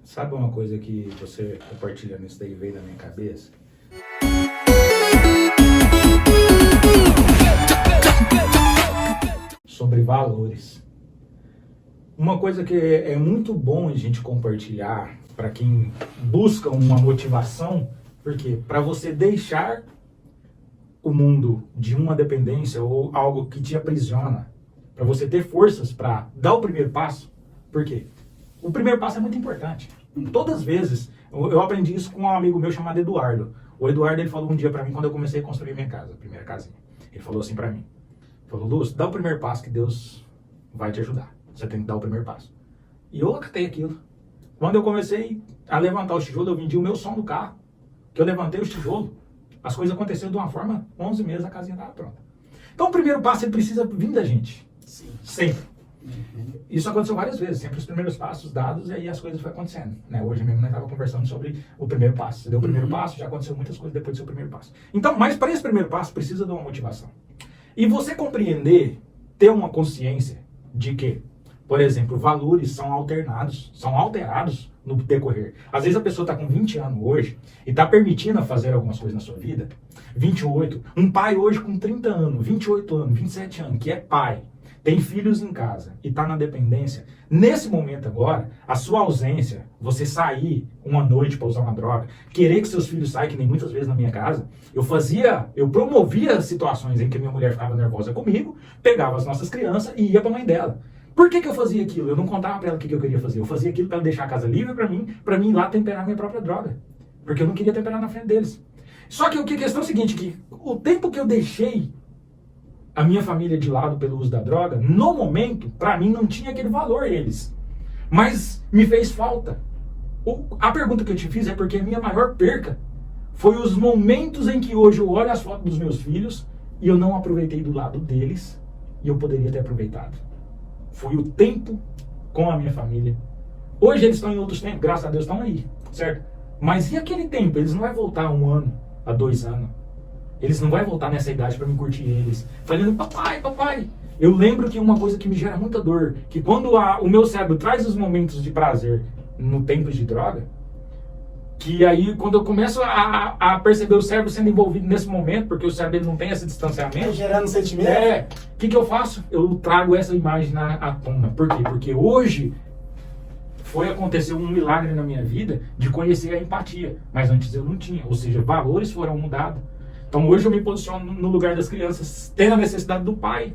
Sabe uma coisa que você compartilhando isso daí veio na minha cabeça? Sobre valores. Uma coisa que é muito bom a gente compartilhar para quem busca uma motivação, porque para você deixar o mundo de uma dependência ou algo que te aprisiona, para você ter forças para dar o primeiro passo. Por quê? O primeiro passo é muito importante. Todas as vezes, eu aprendi isso com um amigo meu chamado Eduardo. O Eduardo, ele falou um dia para mim, quando eu comecei a construir minha casa, a primeira casinha. Ele falou assim para mim, ele falou: Lúcio, dá o primeiro passo que Deus vai te ajudar. Você tem que dar o primeiro passo. E eu acatei aquilo. Quando eu comecei a levantar os tijolos, eu vendi o meu som do carro. Que eu levantei os tijolos, as coisas aconteceram de uma forma, 11 meses a casinha estava pronta. Então o primeiro passo, ele precisa vir da gente. Sim. Sempre. Isso aconteceu várias vezes, sempre os primeiros passos dados e aí as coisas foram acontecendo, né? Hoje mesmo nós estávamos conversando sobre o primeiro passo. Você deu o primeiro passo, já aconteceu muitas coisas depois do seu primeiro passo. Então, mas para esse primeiro passo precisa de uma motivação. E você compreender, ter uma consciência de que, por exemplo, valores são alternados, são alterados no decorrer. Às vezes a pessoa está com 20 anos hoje e está permitindo fazer algumas coisas na sua vida. 28, um pai hoje com 30 anos, 28 anos, 27 anos, que é pai, tem filhos em casa e está na dependência, nesse momento agora, a sua ausência, você sair uma noite para usar uma droga, querer que seus filhos saiam, que nem muitas vezes na minha casa, eu promovia situações em que minha mulher ficava nervosa comigo, pegava as nossas crianças e ia para a mãe dela. Por que eu fazia aquilo? Eu não contava para ela o que eu queria fazer. Eu fazia aquilo para ela deixar a casa livre para mim ir lá temperar minha própria droga. Porque eu não queria temperar na frente deles. Só que a questão é o seguinte, que o tempo que eu deixei a minha família de lado pelo uso da droga, no momento, para mim não tinha aquele valor eles. Mas me fez falta. A pergunta que eu te fiz é porque a minha maior perca foi os momentos em que hoje eu olho as fotos dos meus filhos e eu não aproveitei do lado deles e eu poderia ter aproveitado. Foi o tempo com a minha família. Hoje eles estão em outros tempos, graças a Deus estão aí, certo? Mas e aquele tempo? Eles não vão voltar a 1 ano, a 2 anos. Eles não vão voltar nessa idade para me curtir eles. Falando, papai, papai. Eu lembro que uma coisa que me gera muita dor, que quando o meu cérebro traz os momentos de prazer no tempo de droga, que aí quando eu começo a perceber o cérebro sendo envolvido nesse momento, porque o cérebro ele não tem esse distanciamento. Gerando sentimento? O que eu faço? Eu trago essa imagem à tona. Por quê? Porque hoje aconteceu um milagre na minha vida de conhecer a empatia, mas antes eu não tinha, ou seja, valores foram mudados. Então hoje eu me posiciono no lugar das crianças, tendo a necessidade do pai,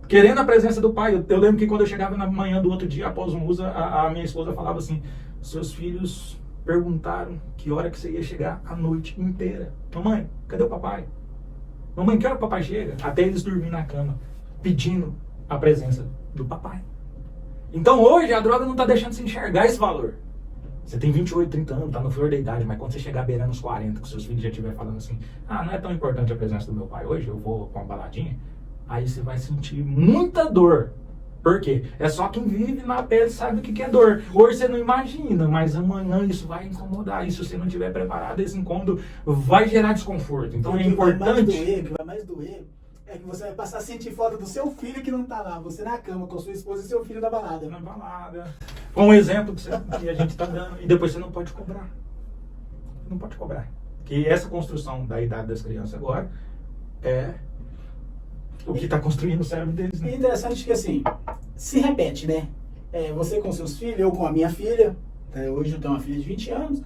querendo a presença do pai. Eu lembro que quando eu chegava na manhã do outro dia, após um uso, a minha esposa falava assim: seus filhos perguntaram que hora que você ia chegar a noite inteira. Mamãe, cadê o papai? Mamãe, que hora o papai chega? Até eles dormirem na cama, pedindo a presença do papai. Então hoje a droga não está deixando você enxergar esse valor. Você tem 28, 30 anos, tá no flor da idade, mas quando você chegar beirando os 40, que seus filhos já estiverem falando assim: ah, não é tão importante a presença do meu pai hoje, eu vou com uma baladinha, aí você vai sentir muita dor. Por quê? É só quem vive na pele sabe o que é dor. Hoje você não imagina, mas amanhã isso vai incomodar. E se você não estiver preparado, esse incômodo vai gerar desconforto. Então é importante. O que vai mais doer é que você vai passar a sentir falta do seu filho que não tá lá. Você na cama com sua esposa e seu filho na balada. Na balada. Com um exemplo que a gente tá dando. E depois você não pode cobrar. Não pode cobrar. Que essa construção da idade das crianças agora é o que está construindo o cérebro deles, né? É interessante que assim, se repete, né? Você com seus filhos, eu com a minha filha. Hoje eu tenho uma filha de 20 anos.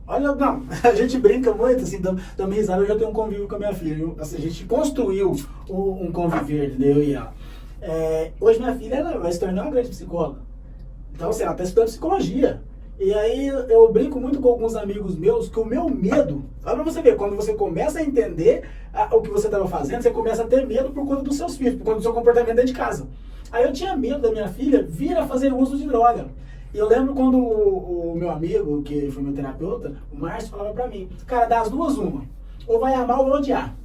Olha, não, a gente brinca muito, assim, dando risada. Eu já tenho um convívio com a minha filha. Assim, a gente construiu um conviver, eu e ela. Hoje minha filha ela vai se tornar uma grande psicóloga. Então, assim, ela está estudando psicologia. E aí eu brinco muito com alguns amigos meus que o meu medo, olha pra você ver, quando você começa a entender o que você estava fazendo, você começa a ter medo por conta dos seus filhos, por conta do seu comportamento dentro de casa. Aí eu tinha medo da minha filha vir a fazer uso de droga. E eu lembro quando o meu amigo, que foi meu terapeuta, o Márcio, falava pra mim: cara, das duas uma, ou vai amar ou vai odiar.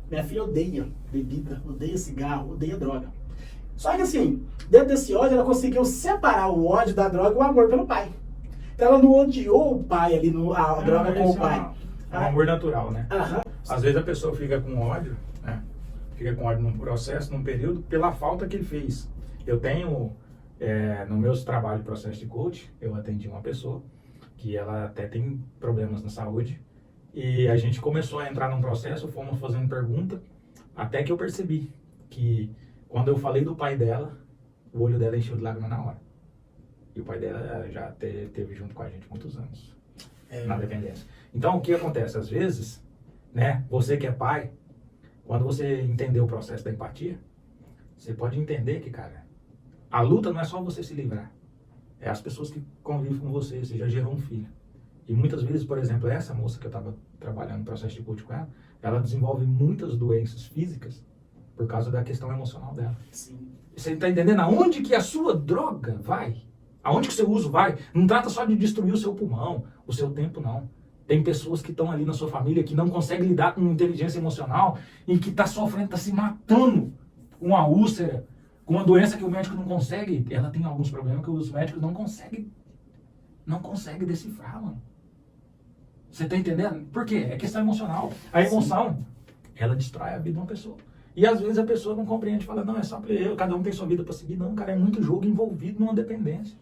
Minha filha odeia bebida, odeia cigarro, odeia droga. Só que assim, dentro desse ódio, ela conseguiu separar o ódio da droga e o amor pelo pai. Então ela não odiou o pai ali, a droga com o pai. É um amor natural, né? Aham. Às vezes a pessoa fica com ódio, né? Fica com ódio num processo, num período, pela falta que ele fez. Eu tenho no meu trabalho de processo de coach, eu atendi uma pessoa que ela até tem problemas na saúde, e a gente começou a entrar num processo, fomos fazendo pergunta, até que eu percebi que quando eu falei do pai dela, o olho dela encheu de lágrima na hora. E o pai dela já teve junto com a gente muitos anos, na dependência. Então, o que acontece? Às vezes, né, você que é pai, quando você entender o processo da empatia, você pode entender que, cara, a luta não é só você se livrar. É as pessoas que convivem com você, você já gerou um filho. E muitas vezes, por exemplo, essa moça que eu estava trabalhando no processo de coach com ela desenvolve muitas doenças físicas por causa da questão emocional dela. Sim. Você está entendendo aonde que a sua droga vai? Aonde que o seu uso vai? Não trata só de destruir o seu pulmão, o seu tempo, não. Tem pessoas que estão ali na sua família que não conseguem lidar com inteligência emocional e que está sofrendo, está se matando com uma úlcera, com uma doença que o médico não consegue. Ela tem alguns problemas que os médicos não conseguem decifrar, mano. Você está entendendo? Por quê? É questão emocional. A emoção, ela destrói a vida de uma pessoa. E às vezes a pessoa não compreende, fala, não, é só pra eu, cada um tem sua vida para seguir. Não, cara, é muito jogo envolvido numa dependência.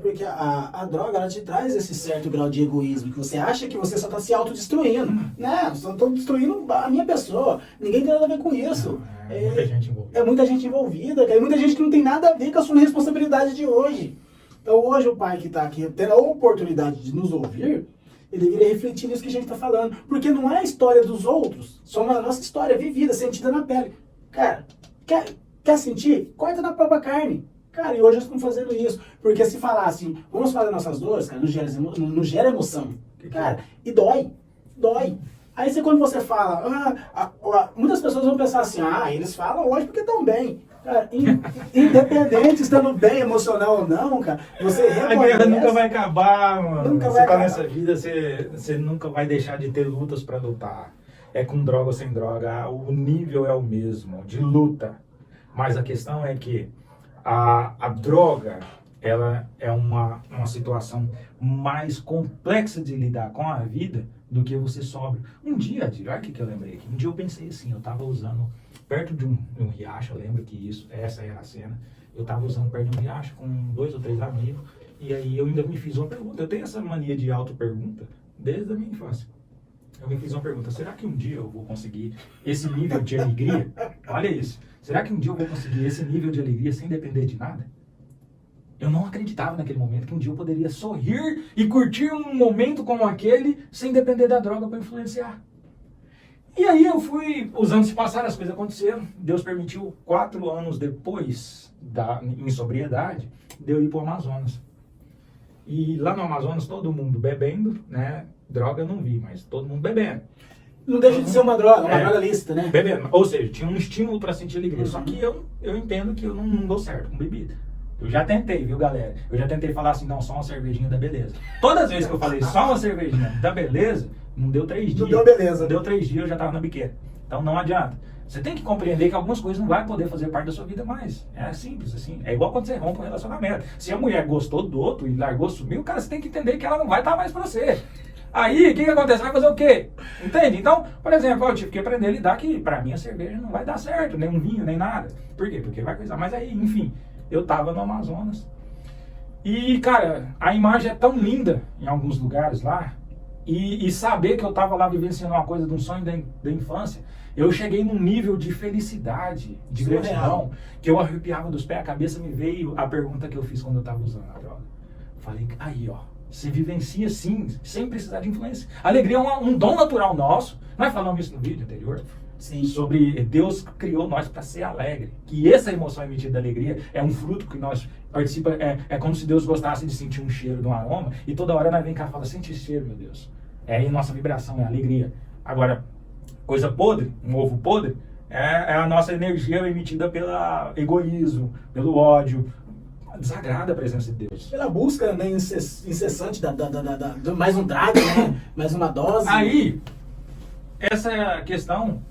Porque a droga, ela te traz esse certo grau de egoísmo, que você acha que você só está se autodestruindo. Né? Eu só estou destruindo a minha pessoa. Ninguém tem nada a ver com isso. Muita gente envolvida. É muita gente envolvida, cara. E muita gente que não tem nada a ver com a sua responsabilidade de hoje. Então hoje o pai que está aqui tendo a oportunidade de nos ouvir, ele deveria refletir nisso que a gente está falando. Porque não é a história dos outros, só a nossa história vivida, sentida na pele. Cara, quer sentir? Corta na própria carne. Cara, e hoje nós estamos fazendo isso. Porque se falar assim, vamos falar das nossas dores, cara, não gera emoção. Cara, e dói. Dói. Aí quando você fala, muitas pessoas vão pensar assim, eles falam hoje porque estão bem. Cara, independente estando bem emocional ou não, cara, você reconhece. A guerra nunca vai acabar, mano. Nunca você vai tá acabar. nessa vida, você nunca vai deixar de ter lutas pra lutar. É com droga ou sem droga, o nível é o mesmo, de luta. Mas a questão é que a droga, ela é uma situação mais complexa de lidar com a vida do que você sóbrio. Um dia, olha o que eu lembrei aqui. Um dia eu pensei assim, eu tava usando perto de um riacho, eu lembro que essa era a cena. Eu tava usando perto de um riacho com 2 ou 3 amigos, e aí eu ainda me fiz uma pergunta. Eu tenho essa mania de auto-pergunta desde a minha infância. Eu me fiz uma pergunta, será que um dia eu vou conseguir esse nível de alegria? Olha isso. Será que um dia eu vou conseguir esse nível de alegria sem depender de nada? Eu não acreditava naquele momento que um dia eu poderia sorrir e curtir um momento como aquele sem depender da droga para influenciar. E aí eu fui, os anos se passaram, as coisas aconteceram. Deus permitiu, 4 anos depois, em sobriedade, de eu ir para o Amazonas. E lá no Amazonas todo mundo bebendo, né? Droga eu não vi, mas todo mundo bebendo. Não deixa de ser uma droga lícita, né? Bebendo. Ou seja, tinha um estímulo para sentir alegria. Só que eu entendo que eu não dou certo com bebida. Eu já tentei, viu, galera? Eu já tentei falar assim, não, só uma cervejinha da beleza. Todas as vezes que eu falei só uma cervejinha da beleza, não deu 3 dias. Não deu beleza. Não deu 3 dias, eu já tava na biqueira. Então não adianta. Você tem que compreender que algumas coisas não vai poder fazer parte da sua vida mais. É simples, assim. É igual quando você rompe um relacionamento. Se a mulher gostou do outro e largou, sumiu, cara, você tem que entender que ela não vai estar mais pra você. Aí, o que acontece? Vai fazer o quê? Entende? Então, por exemplo, eu tive que aprender a lidar que pra mim a cerveja não vai dar certo, nem um vinho, nem nada. Por quê? Porque vai coisar. Mas aí, enfim, eu tava no Amazonas. E, cara, a imagem é tão linda em alguns lugares lá. E saber que eu tava lá vivenciando uma coisa de um sonho da infância, eu cheguei num nível de felicidade, de gratidão, que eu arrepiava dos pés, a cabeça me veio a pergunta que eu fiz quando eu tava usando a droga. Falei, aí ó, você vivencia sim, sem precisar de influência. Alegria é um dom natural nosso. Nós falamos isso no vídeo anterior. Sim. Sobre Deus criou nós para ser alegre. Que essa emoção emitida da alegria é um fruto que nós participamos. É como se Deus gostasse de sentir um cheiro de um aroma e toda hora nós vem cá e fala, sente esse cheiro, meu Deus. É aí nossa vibração, é a alegria. Agora, coisa podre, um ovo podre, é a nossa energia emitida pelo egoísmo, pelo ódio. Desagrada a presença de Deus. Pela busca, né, incessante de mais um trago, né? Mais uma dose. Aí, essa questão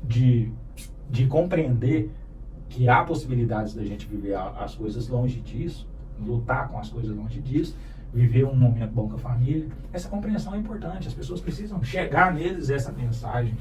de compreender que há possibilidades da gente viver as coisas longe disso, lutar com as coisas longe disso, viver um momento bom com a família, essa compreensão é importante. As pessoas precisam chegar neles essa mensagem